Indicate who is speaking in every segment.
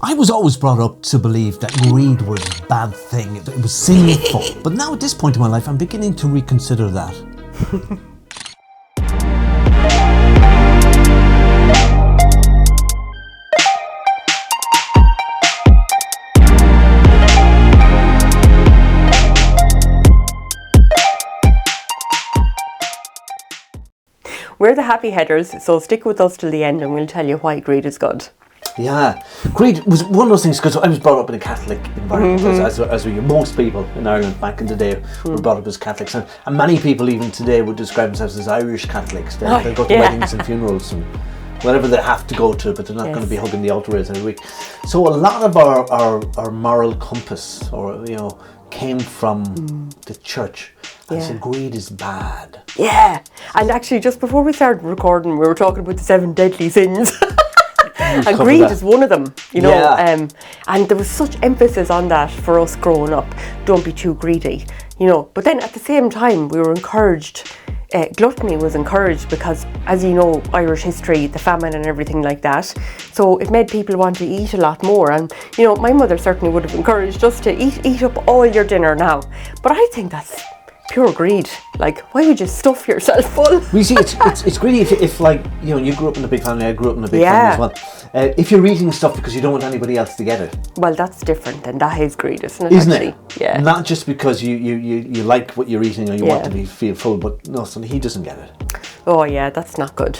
Speaker 1: I was always brought up to believe that greed was a bad thing, it was sinful. But now at this point in my life, I'm beginning to reconsider that.
Speaker 2: We're the happy headers, so stick with us till the end and we'll tell you why greed is good.
Speaker 1: Yeah, greed was one of those things, because I was brought up in a Catholic environment, as were most people in Ireland back in the day were brought up as Catholics, and many people even today would describe themselves as Irish Catholics. They go to weddings and funerals and whatever they have to go to, but they're not going to be hugging the altar rails every week. So a lot of our moral compass, or came from the church. And so greed is bad.
Speaker 2: Yeah, and actually just before we started recording, we were talking about the 7 deadly sins. And greed is one of them, and there was such emphasis on that for us growing up. Don't be too greedy, But then at the same time, we were encouraged, gluttony was encouraged because, as you know, Irish history, the famine and everything like that. So it made people want to eat a lot more. And, my mother certainly would have encouraged us to eat up all your dinner now. But I think that's pure greed. Like, why would you stuff yourself full?
Speaker 1: We see it's greedy if you grew up in a big family, I grew up in a big family as well. If you're eating stuff because you don't want anybody else to get it.
Speaker 2: Well, that's different, and that is greed, isn't it?
Speaker 1: Isn't
Speaker 2: actually?
Speaker 1: It?
Speaker 2: Yeah.
Speaker 1: Not just because you like what you're eating or you want to feel full, but no, so he doesn't get it.
Speaker 2: Oh yeah, that's not good.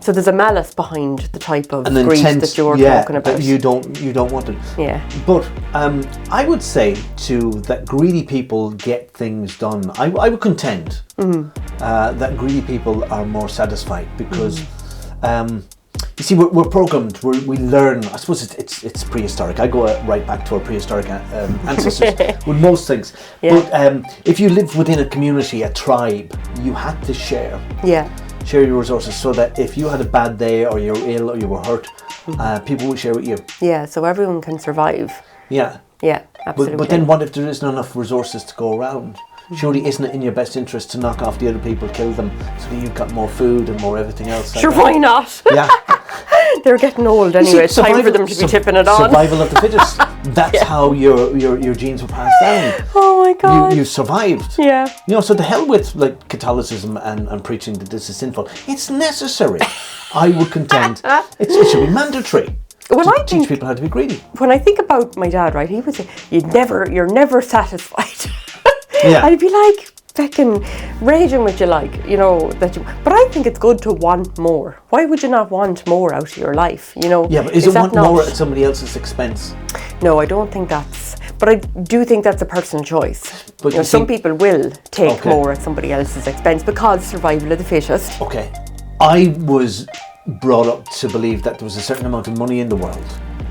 Speaker 2: So there's a malice behind the type of greed that you're talking about.
Speaker 1: That you don't want it.
Speaker 2: Yeah.
Speaker 1: But I would say too that greedy people get things done. I would contend that greedy people are more satisfied because you see, we're programmed. We learn. I suppose it's prehistoric. I go right back to our prehistoric ancestors with most things. Yeah. But if you live within a community, a tribe, you had to share.
Speaker 2: Yeah.
Speaker 1: Share your resources so that if you had a bad day or you're ill or you were hurt, people would share with you.
Speaker 2: Yeah, so everyone can survive.
Speaker 1: Yeah.
Speaker 2: Yeah, absolutely.
Speaker 1: But then what if there isn't enough resources to go around? Surely isn't it in your best interest to knock off the other people, kill them, so that you've got more food and more everything else?
Speaker 2: Sure, why not?
Speaker 1: Yeah.
Speaker 2: They're getting old anyway. It's time for them to be tipping it on.
Speaker 1: Survival of the fittest. That's how your genes were passed down.
Speaker 2: Oh my God.
Speaker 1: You survived.
Speaker 2: Yeah.
Speaker 1: So the hell with Catholicism and preaching that this is sinful. It's necessary. I would contend it should be mandatory. To teach people how to be greedy. When
Speaker 2: I think about my dad, right, he would say, you're never satisfied.
Speaker 1: Yeah.
Speaker 2: I'd be like fucking raging with you, but I think it's good to want more. Why would you not want more out of your life,
Speaker 1: Yeah, but is it want more at somebody else's expense?
Speaker 2: No, I don't think but I do think that's a personal choice.
Speaker 1: But
Speaker 2: some people will take more at somebody else's expense because survival of the fittest.
Speaker 1: Okay. I was brought up to believe that there was a certain amount of money in the world.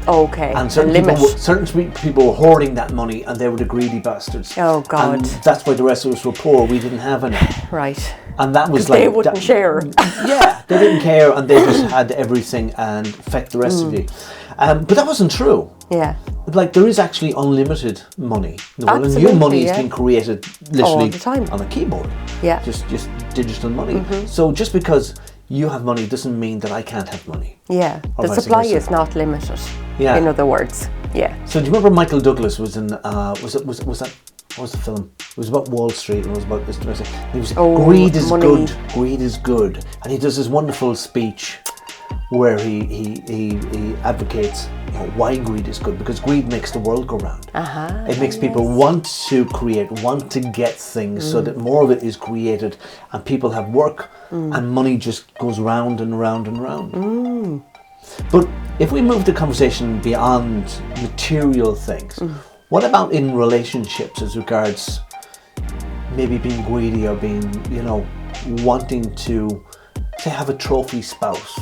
Speaker 2: Okay,
Speaker 1: and certain people were hoarding that money, and they were the greedy bastards.
Speaker 2: Oh God!
Speaker 1: And that's why the rest of us were poor. We didn't have any.
Speaker 2: Right.
Speaker 1: And that was
Speaker 2: they wouldn't share.
Speaker 1: Yeah, they didn't care, and they just had everything and fecked the rest of you. But that wasn't true.
Speaker 2: Yeah.
Speaker 1: There is actually unlimited money in the world, and new money is being created literally
Speaker 2: all the time
Speaker 1: on a keyboard.
Speaker 2: Yeah.
Speaker 1: Just digital money. So just because you have money doesn't mean that I can't have money.
Speaker 2: Yeah, the supply is not limited. Yeah. In other words, yeah.
Speaker 1: So do you remember Michael Douglas was in? Was that? What was the film? It was about Wall Street. And it was about this. He was greed is money. Good. Greed is good, and he does this wonderful speech where he advocates why greed is good, because greed makes the world go round. It makes people want to create, want to get things, so that more of it is created, and people have work, and money just goes round and round and round. But if we move the conversation beyond material things, what about in relationships as regards maybe being greedy or being, wanting to, say, have a trophy spouse?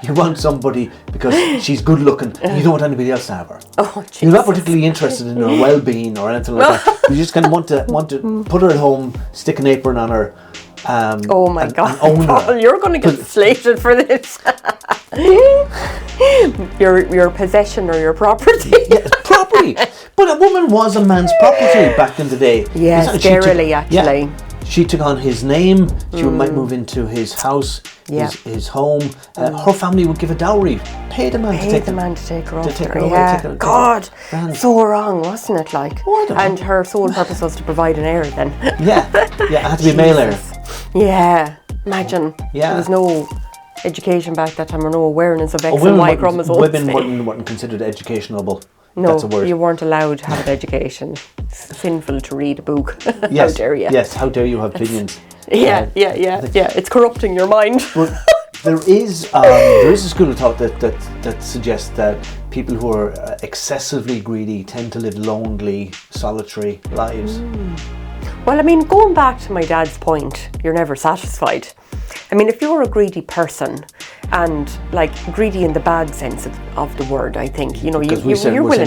Speaker 1: You want somebody because she's good looking, and you don't want anybody else to have her.
Speaker 2: Oh, Jesus.
Speaker 1: You're not particularly interested in her well-being or anything like that. You just kind of want to put her at home, stick an apron on her.
Speaker 2: Oh my God,
Speaker 1: and
Speaker 2: Paul, you're going to get slated for this. your possession or your property.
Speaker 1: Yeah, property. But a woman was a man's property back in the day.
Speaker 2: Yeah, scarily actually.
Speaker 1: She took on his name. She might move into his house, his home. Her family would give a dowry. Pay the man to take her off her.
Speaker 2: Yeah. God, so wrong, wasn't it? Like, and her sole purpose was to provide an heir. Then.
Speaker 1: Yeah, it had to be a male heir.
Speaker 2: Yeah, imagine. Yeah. There was no education back that time, or no awareness of X and Y chromosomes.
Speaker 1: Women weren't considered educationable.
Speaker 2: No,
Speaker 1: that's a word.
Speaker 2: You weren't allowed to have an education. It's sinful to read a book. Yes, how dare you?
Speaker 1: Yes, how dare you have opinions?
Speaker 2: Yeah. It's corrupting your mind.
Speaker 1: But there is a school of thought that suggests that people who are excessively greedy tend to live lonely, solitary lives.
Speaker 2: Well, I mean, going back to my dad's point, you're never satisfied. I mean, if you're a greedy person, and like greedy in the bad sense of the word, I think, you're willing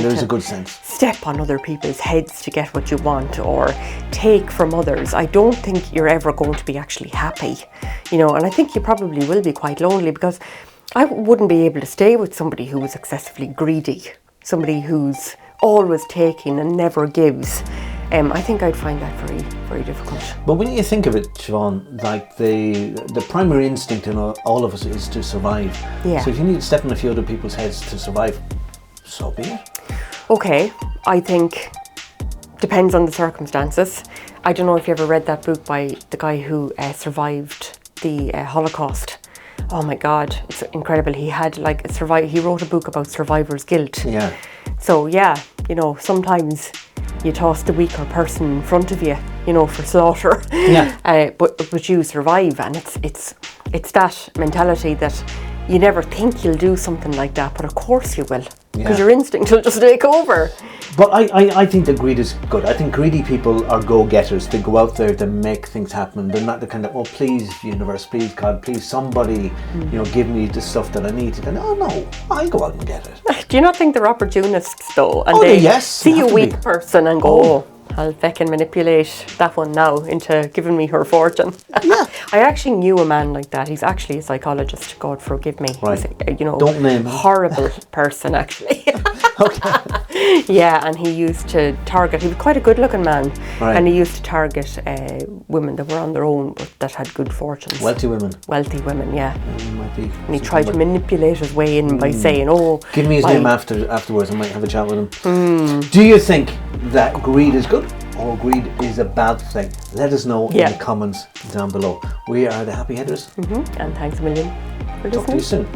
Speaker 1: there's
Speaker 2: to
Speaker 1: a good sense.
Speaker 2: Step on other people's heads to get what you want, or take from others. I don't think you're ever going to be actually happy, and I think you probably will be quite lonely, because I wouldn't be able to stay with somebody who was excessively greedy, somebody who's always taking and never gives. I think I'd find that very, very difficult.
Speaker 1: But when you think of it, Siobhan, like the primary instinct in all of us is to survive.
Speaker 2: Yeah.
Speaker 1: So if you need to step on a few other people's heads to survive, so be it.
Speaker 2: Okay, I think depends on the circumstances. I don't know if you ever read that book by the guy who survived the Holocaust. Oh my God, it's incredible. He had he wrote a book about survivor's guilt.
Speaker 1: Yeah.
Speaker 2: So yeah, sometimes you toss the weaker person in front of you, for slaughter.
Speaker 1: Yeah.
Speaker 2: But you survive, and it's that mentality that you never think you'll do something like that, but of course you will, because your instinct will just take over.
Speaker 1: But I think that greed is good. I think greedy people are go-getters. They go out there to make things happen. They're not the kind of, oh, please, universe, please, God, please, somebody, give me the stuff that I need. And oh, no, I'll go out and get it.
Speaker 2: Do you not think they're opportunists, though? And they see a weak person and go, I'll feckin' manipulate that one now into giving me her fortune.
Speaker 1: Yeah.
Speaker 2: I actually knew a man like that. He's actually a psychologist. God forgive me.
Speaker 1: Right.
Speaker 2: He's,
Speaker 1: don't name him.
Speaker 2: Horrible person, actually.
Speaker 1: Okay.
Speaker 2: Yeah, and he used to target. He was quite a good-looking man,
Speaker 1: right.
Speaker 2: And he used to target women that were on their own, but that had good fortunes.
Speaker 1: Wealthy women.
Speaker 2: Wealthy women, yeah.
Speaker 1: Might be.
Speaker 2: And he tried to manipulate his way in by saying,
Speaker 1: give me his name afterwards. I might have a chat with him. Do you think that greed is good or greed is a bad thing? Let us know in the comments down below. We are the Happy Headers.
Speaker 2: And thanks a million for listening.
Speaker 1: Talk to you soon.